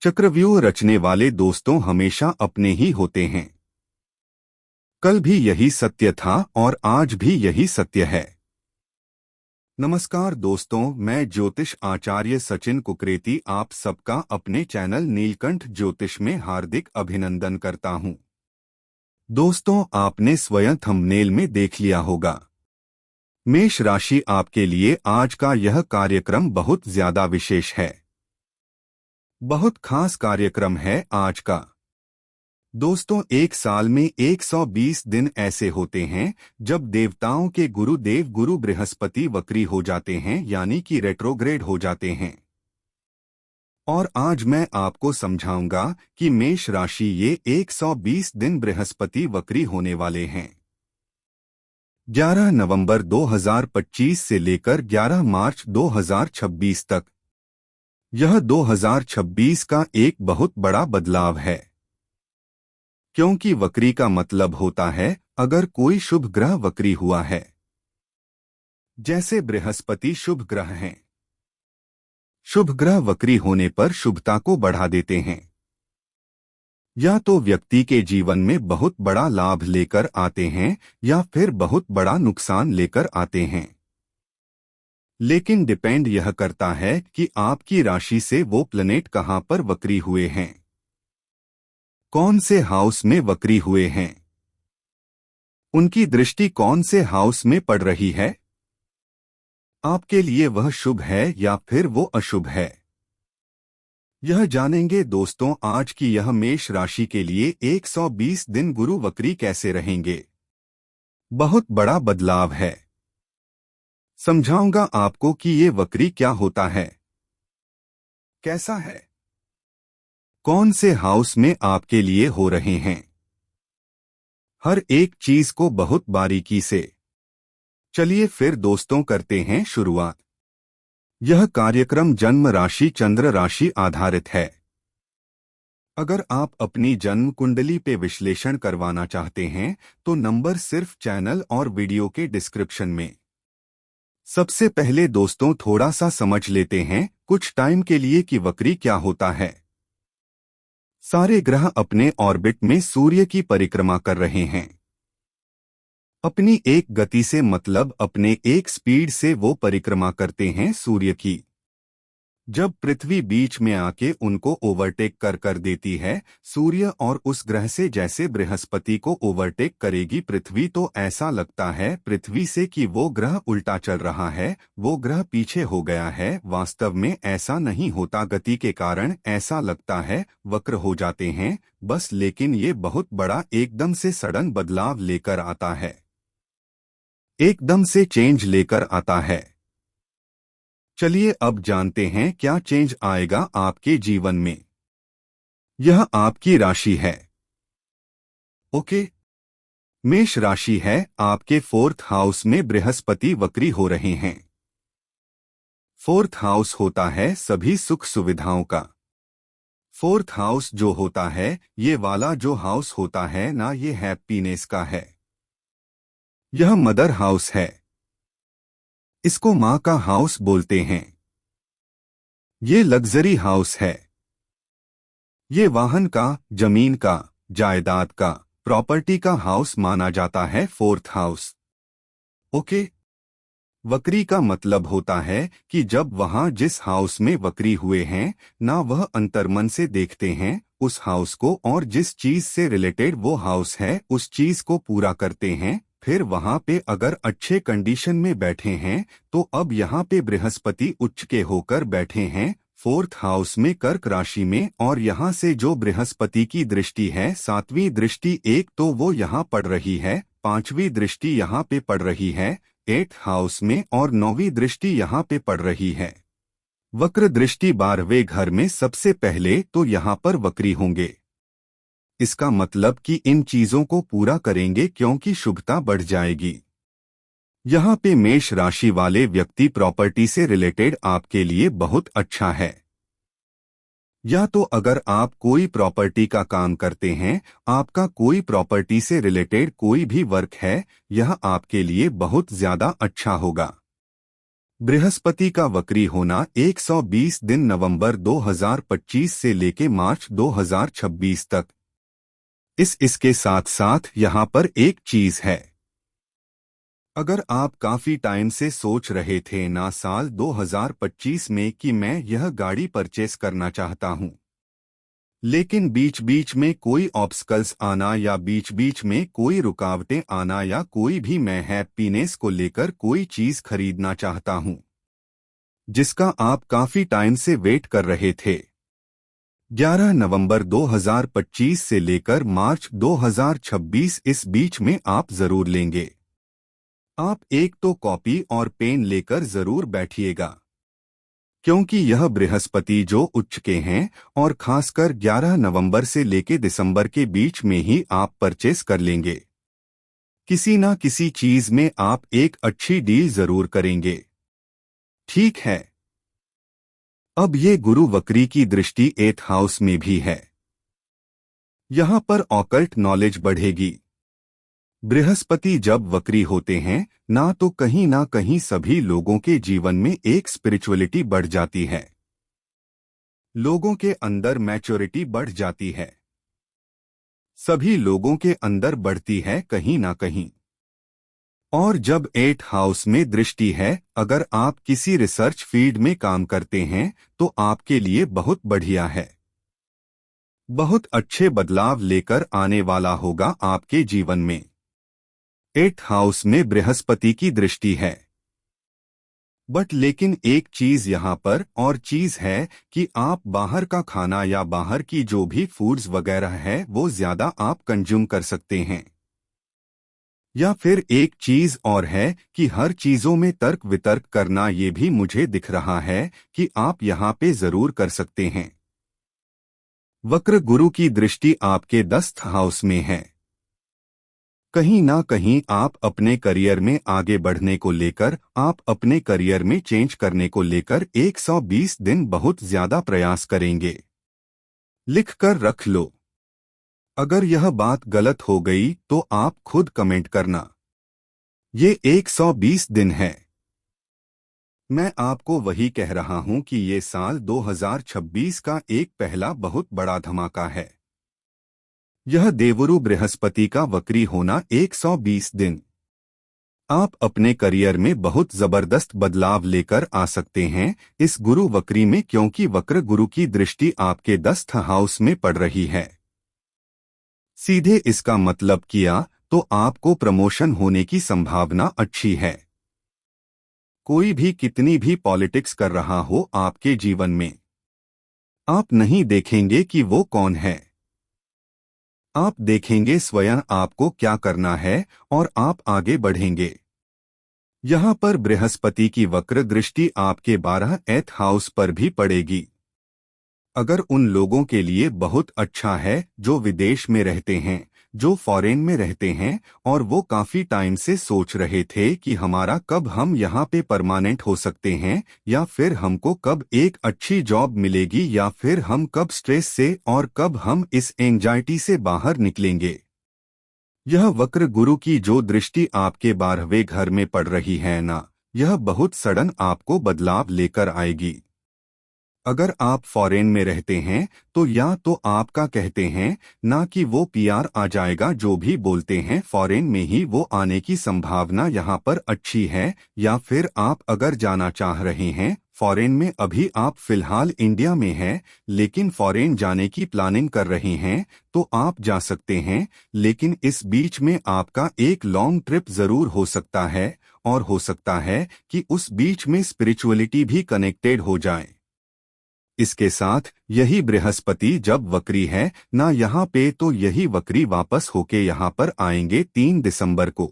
चक्रव्यूह रचने वाले दोस्तों हमेशा अपने ही होते हैं। कल भी यही सत्य था और आज भी यही सत्य है। नमस्कार दोस्तों, मैं ज्योतिष आचार्य सचिन कुकरेती आप सबका अपने चैनल नीलकंठ ज्योतिष में हार्दिक अभिनंदन करता हूं। दोस्तों, आपने स्वयं थंबनेल में देख लिया होगा। मेष राशि आपके लिए आज का यह कार्यक्रम बहुत ज्यादा विशेष है। बहुत खास कार्यक्रम है आज का। दोस्तों, एक साल में 120 दिन ऐसे होते हैं जब देवताओं के गुरुदेव गुरु बृहस्पति वक्री हो जाते हैं, यानी कि रेट्रोग्रेड हो जाते हैं। और आज मैं आपको समझाऊंगा कि मेष राशि ये 120 दिन बृहस्पति वक्री होने वाले हैं। 11 नवंबर 2025 से लेकर 11 मार्च 2026 तक। यह 2026 का एक बहुत बड़ा बदलाव है, क्योंकि वक्री का मतलब होता है अगर कोई शुभ ग्रह वक्री हुआ है। जैसे बृहस्पति शुभ ग्रह हैं। शुभ ग्रह वक्री होने पर शुभता को बढ़ा देते हैं। या तो व्यक्ति के जीवन में बहुत बड़ा लाभ लेकर आते हैं या फिर बहुत बड़ा नुकसान लेकर आते हैं। लेकिन डिपेंड यह करता है कि आपकी राशि से वो प्लैनेट कहां पर वक्री हुए हैं, कौन से हाउस में वक्री हुए हैं, उनकी दृष्टि कौन से हाउस में पड़ रही है, आपके लिए वह शुभ है या फिर वो अशुभ है। यह जानेंगे दोस्तों आज की यह मेष राशि के लिए 120 दिन गुरु वक्री कैसे रहेंगे। बहुत बड़ा बदलाव है। समझाऊंगा आपको कि ये वक्री क्या होता है, कैसा है, कौन से हाउस में आपके लिए हो रहे हैं। हर एक चीज को बहुत बारीकी से। चलिए फिर दोस्तों करते हैं शुरुआत। यह कार्यक्रम जन्म राशि चंद्र राशि आधारित है। अगर आप अपनी जन्म कुंडली पे विश्लेषण करवाना चाहते हैं तो नंबर सिर्फ चैनल और वीडियो के डिस्क्रिप्शन में। सबसे पहले दोस्तों थोड़ा सा समझ लेते हैं कुछ टाइम के लिए कि वक्री क्या होता है। सारे ग्रह अपने ऑर्बिट में सूर्य की परिक्रमा कर रहे हैं। अपनी एक गति से मतलब अपने एक स्पीड से वो परिक्रमा करते हैं सूर्य की। जब पृथ्वी बीच में आके उनको ओवरटेक कर देती है सूर्य और उस ग्रह से, जैसे बृहस्पति को ओवरटेक करेगी पृथ्वी, तो ऐसा लगता है पृथ्वी से कि वो ग्रह उल्टा चल रहा है, वो ग्रह पीछे हो गया है। वास्तव में ऐसा नहीं होता, गति के कारण ऐसा लगता है वक्र हो जाते हैं बस। लेकिन ये बहुत बड़ा एकदम से सडन बदलाव लेकर आता है, एकदम से चेंज लेकर आता है। चलिए अब जानते हैं क्या चेंज आएगा आपके जीवन में। यह आपकी राशि है। ओके, मेष राशि है, आपके 4th हाउस में बृहस्पति वक्री हो रहे हैं। 4th हाउस होता है सभी सुख सुविधाओं का। 4th हाउस जो होता है, ये वाला जो हाउस होता है ना, ये हैप्पीनेस का है। यह मदर हाउस है। इसको माँ का हाउस बोलते हैं। ये लग्जरी हाउस है। ये वाहन का, जमीन का, जायदाद का, प्रॉपर्टी का हाउस माना जाता है 4th हाउस। ओके, वक्री का मतलब होता है कि जब वहां जिस हाउस में वक्री हुए हैं ना, वह अंतर्मन से देखते हैं उस हाउस को और जिस चीज से रिलेटेड वो हाउस है उस चीज को पूरा करते हैं। फिर वहां पे अगर अच्छे कंडीशन में बैठे हैं तो अब यहाँ पे बृहस्पति उच्च के होकर बैठे हैं 4th हाउस में कर्क राशि में, और यहाँ से जो बृहस्पति की दृष्टि है 7वीं दृष्टि, एक तो वो यहाँ पड़ रही है, 5वीं दृष्टि यहाँ पे पड़ रही है 8th हाउस में, और 9वीं दृष्टि यहाँ पे पड़ रही है। वक्र दृष्टि 12वें घर में सबसे पहले तो यहाँ पर वक्री होंगे। इसका मतलब कि इन चीजों को पूरा करेंगे क्योंकि शुभता बढ़ जाएगी। यहाँ पे मेष राशि वाले व्यक्ति प्रॉपर्टी से रिलेटेड आपके लिए बहुत अच्छा है। या तो अगर आप कोई प्रॉपर्टी का काम करते हैं, आपका कोई प्रॉपर्टी से रिलेटेड कोई भी वर्क है, यह आपके लिए बहुत ज्यादा अच्छा होगा। बृहस्पति का वक्री होना 120 दिन नवंबर 2025 से लेके मार्च 2026 तक। इसके साथ साथ यहाँ पर एक चीज है। अगर आप काफी टाइम से सोच रहे थे ना साल 2025 में कि मैं यह गाड़ी परचेस करना चाहता हूं, लेकिन बीच बीच में कोई ऑब्स्टकल्स आना या बीच बीच में कोई रुकावटें आना या कोई भी मैं हैप्पीनेस को लेकर कोई चीज खरीदना चाहता हूं जिसका आप काफी टाइम से वेट कर रहे थे, 11 नवंबर 2025 से लेकर मार्च 2026 इस बीच में आप जरूर लेंगे। आप एक तो कॉपी और पेन लेकर जरूर बैठिएगा, क्योंकि यह बृहस्पति जो उच्च के हैं और खासकर 11 नवंबर से लेके दिसंबर के बीच में ही आप परचेस कर लेंगे। किसी ना किसी चीज में आप एक अच्छी डील जरूर करेंगे। ठीक है। अब ये गुरु वक्री की दृष्टि 8th हाउस में भी है। यहां पर ऑकल्ट नॉलेज बढ़ेगी। बृहस्पति जब वक्री होते हैं ना कहीं सभी लोगों के जीवन में एक स्पिरिचुअलिटी बढ़ जाती है, लोगों के अंदर मैच्योरिटी बढ़ जाती है, सभी लोगों के अंदर बढ़ती है कहीं ना कहीं। और जब 8th हाउस में दृष्टि है, अगर आप किसी रिसर्च फील्ड में काम करते हैं तो आपके लिए बहुत बढ़िया है, बहुत अच्छे बदलाव लेकर आने वाला होगा आपके जीवन में। 8th हाउस में बृहस्पति की दृष्टि है। बट लेकिन एक चीज यहाँ पर और चीज है कि आप बाहर का खाना या बाहर की जो भी फूड्स वगैरह है वो ज्यादा आप कंज्यूम कर सकते हैं। या फिर एक चीज और है कि हर चीजों में तर्क वितर्क करना ये भी मुझे दिख रहा है कि आप यहाँ पे जरूर कर सकते हैं। वक्र गुरु की दृष्टि आपके 10th हाउस में है। कहीं ना कहीं आप अपने करियर में आगे बढ़ने को लेकर, आप अपने करियर में चेंज करने को लेकर 120 दिन बहुत ज्यादा प्रयास करेंगे। लिख कर रख लो। अगर यह बात गलत हो गई तो आप खुद कमेंट करना। ये 120 दिन है। मैं आपको वही कह रहा हूं कि ये साल 2026 का एक पहला बहुत बड़ा धमाका है। यह देवरु बृहस्पति का वक्री होना 120 दिन। आप अपने करियर में बहुत जबरदस्त बदलाव लेकर आ सकते हैं इस गुरु वक्री में, क्योंकि वक्र गुरु की दृष्टि आपके 10th हाउस में पड़ रही है। सीधे इसका मतलब किया तो आपको प्रमोशन होने की संभावना अच्छी है। कोई भी कितनी भी पॉलिटिक्स कर रहा हो आपके जीवन में, आप नहीं देखेंगे कि वो कौन है, आप देखेंगे स्वयं आपको क्या करना है और आप आगे बढ़ेंगे। यहाँ पर बृहस्पति की वक्र दृष्टि आपके 12th हाउस पर भी पड़ेगी। अगर उन लोगों के लिए बहुत अच्छा है जो विदेश में रहते हैं, जो फॉरेन में रहते हैं और वो काफी टाइम से सोच रहे थे कि हमारा कब हम यहाँ पे परमानेंट हो सकते हैं, या फिर हमको कब एक अच्छी जॉब मिलेगी, या फिर हम कब स्ट्रेस से और कब हम इस एंजाइटी से बाहर निकलेंगे। यह वक्र गुरु की जो दृष्टि आपके 12वें घर में पड़ रही है ना, यह बहुत सडन आपको बदलाव लेकर आएगी। अगर आप फॉरेन में रहते हैं तो या तो आपका कहते हैं ना कि वो पीआर आ जाएगा, जो भी बोलते हैं फॉरेन में ही वो आने की संभावना यहाँ पर अच्छी है, या फिर आप अगर जाना चाह रहे हैं फॉरेन में, अभी आप फिलहाल इंडिया में हैं लेकिन फॉरेन जाने की प्लानिंग कर रहे हैं तो आप जा सकते हैं। लेकिन इस बीच में आपका एक लॉन्ग ट्रिप जरूर हो सकता है, और हो सकता है कि उस बीच में स्पिरिचुअलिटी भी कनेक्टेड हो जाए। इसके साथ यही बृहस्पति जब वक्री है ना यहाँ पे, तो यही वक्री वापस होके यहाँ पर आएंगे 3 दिसंबर को।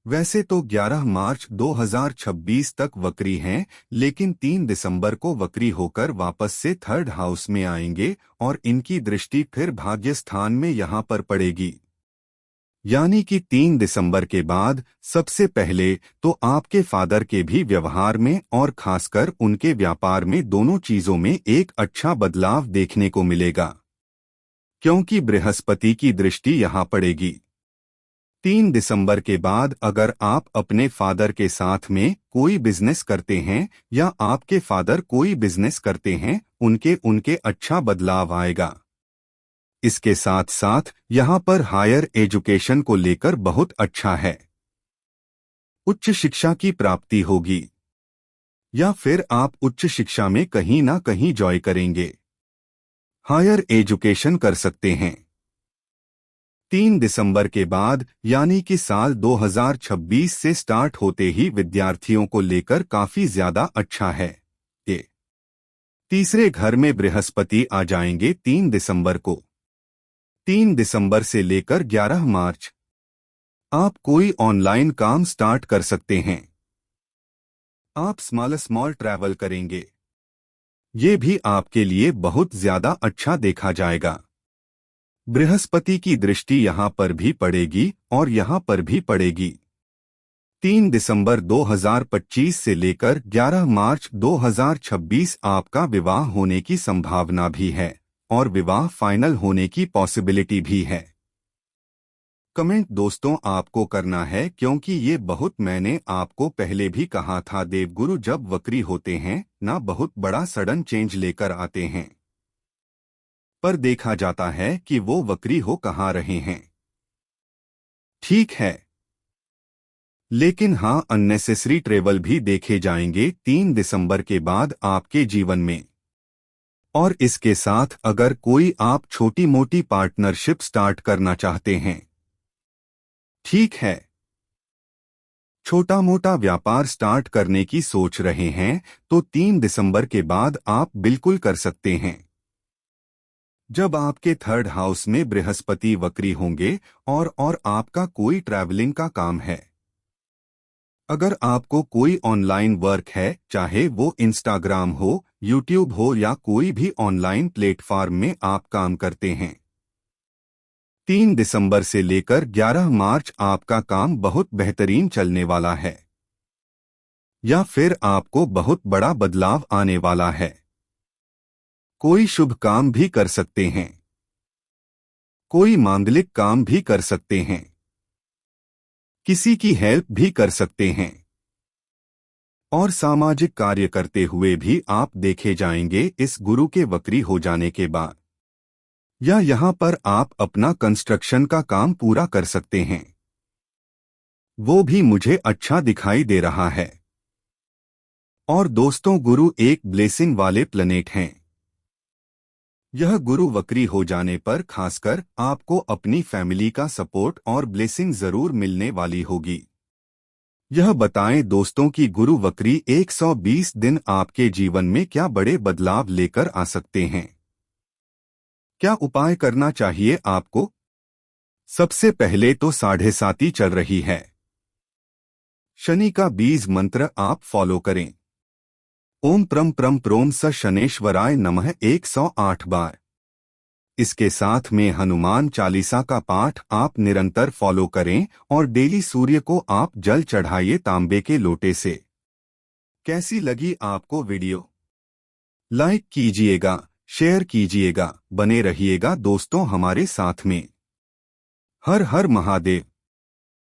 वैसे तो 11 मार्च 2026 तक वक्री हैं, लेकिन 3 दिसंबर को वक्री होकर वापस से 3rd हाउस में आएंगे और इनकी दृष्टि फिर भाग्य स्थान में यहाँ पर पड़ेगी। यानी कि 3 दिसंबर के बाद सबसे पहले तो आपके फादर के भी व्यवहार में और खासकर उनके व्यापार में, दोनों चीजों में एक अच्छा बदलाव देखने को मिलेगा, क्योंकि बृहस्पति की दृष्टि यहाँ पड़ेगी। 3 दिसंबर के बाद अगर आप अपने फादर के साथ में कोई बिजनेस करते हैं या आपके फादर कोई बिजनेस करते हैं, उनके उनके अच्छा बदलाव आएगा। इसके साथ साथ यहाँ पर हायर एजुकेशन को लेकर बहुत अच्छा है। उच्च शिक्षा की प्राप्ति होगी या फिर आप उच्च शिक्षा में कहीं ना कहीं जॉय करेंगे, हायर एजुकेशन कर सकते हैं। 3 दिसंबर के बाद यानी कि साल 2026 से स्टार्ट होते ही विद्यार्थियों को लेकर काफी ज्यादा अच्छा है। ये तीसरे घर में बृहस्पति आ जाएंगे 3 दिसंबर को। 3 दिसंबर से लेकर 11 मार्च आप कोई ऑनलाइन काम स्टार्ट कर सकते हैं। आप स्मॉल ट्रैवल करेंगे, ये भी आपके लिए बहुत ज्यादा अच्छा देखा जाएगा। बृहस्पति की दृष्टि यहाँ पर भी पड़ेगी और यहाँ पर भी पड़ेगी। 3 दिसंबर 2025 से लेकर 11 मार्च 2026 आपका विवाह होने की संभावना भी है और विवाह फाइनल होने की पॉसिबिलिटी भी है। कमेंट दोस्तों आपको करना है, क्योंकि ये बहुत मैंने आपको पहले भी कहा था, देवगुरु जब वक्री होते हैं ना बहुत बड़ा सडन चेंज लेकर आते हैं, पर देखा जाता है कि वो वक्री हो कहाँ रहे हैं। ठीक है, लेकिन हाँ अननेसेसरी ट्रेवल भी देखे जाएंगे 3 दिसंबर के बाद आपके जीवन में। और इसके साथ अगर कोई आप छोटी मोटी पार्टनरशिप स्टार्ट करना चाहते हैं, ठीक है, छोटा मोटा व्यापार स्टार्ट करने की सोच रहे हैं, तो 3 दिसंबर के बाद आप बिल्कुल कर सकते हैं। जब आपके थर्ड हाउस में बृहस्पति वक्री होंगे और आपका कोई ट्रैवलिंग का काम है, अगर आपको कोई ऑनलाइन वर्क है, चाहे वो इंस्टाग्राम हो, यूट्यूब हो या कोई भी ऑनलाइन प्लेटफॉर्म में आप काम करते हैं, 3 दिसंबर से लेकर 11 मार्च आपका काम बहुत बेहतरीन चलने वाला है या फिर आपको बहुत बड़ा बदलाव आने वाला है। कोई शुभ काम भी कर सकते हैं, कोई मांगलिक काम भी कर सकते हैं, किसी की हेल्प भी कर सकते हैं और सामाजिक कार्य करते हुए भी आप देखे जाएंगे इस गुरु के वक्री हो जाने के बाद। या यहाँ पर आप अपना कंस्ट्रक्शन का काम पूरा कर सकते हैं, वो भी मुझे अच्छा दिखाई दे रहा है। और दोस्तों गुरु एक ब्लेसिंग वाले प्लैनेट हैं। यह गुरु वक्री हो जाने पर खासकर आपको अपनी फैमिली का सपोर्ट और ब्लेसिंग जरूर मिलने वाली होगी। यह बताएं दोस्तों कि गुरु वक्री 120 दिन आपके जीवन में क्या बड़े बदलाव लेकर आ सकते हैं। क्या उपाय करना चाहिए आपको? सबसे पहले तो 7.5 चल रही है, शनि का बीज मंत्र आप फॉलो करें। ओम प्रम प्रम प्रोम स शनेश्वराय नमः 108 बार। इसके साथ में हनुमान चालीसा का पाठ आप निरंतर फॉलो करें और डेली सूर्य को आप जल चढ़ाइए तांबे के लोटे से। कैसी लगी आपको वीडियो? लाइक कीजिएगा, शेयर कीजिएगा, बने रहिएगा दोस्तों हमारे साथ में। हर हर महादेव।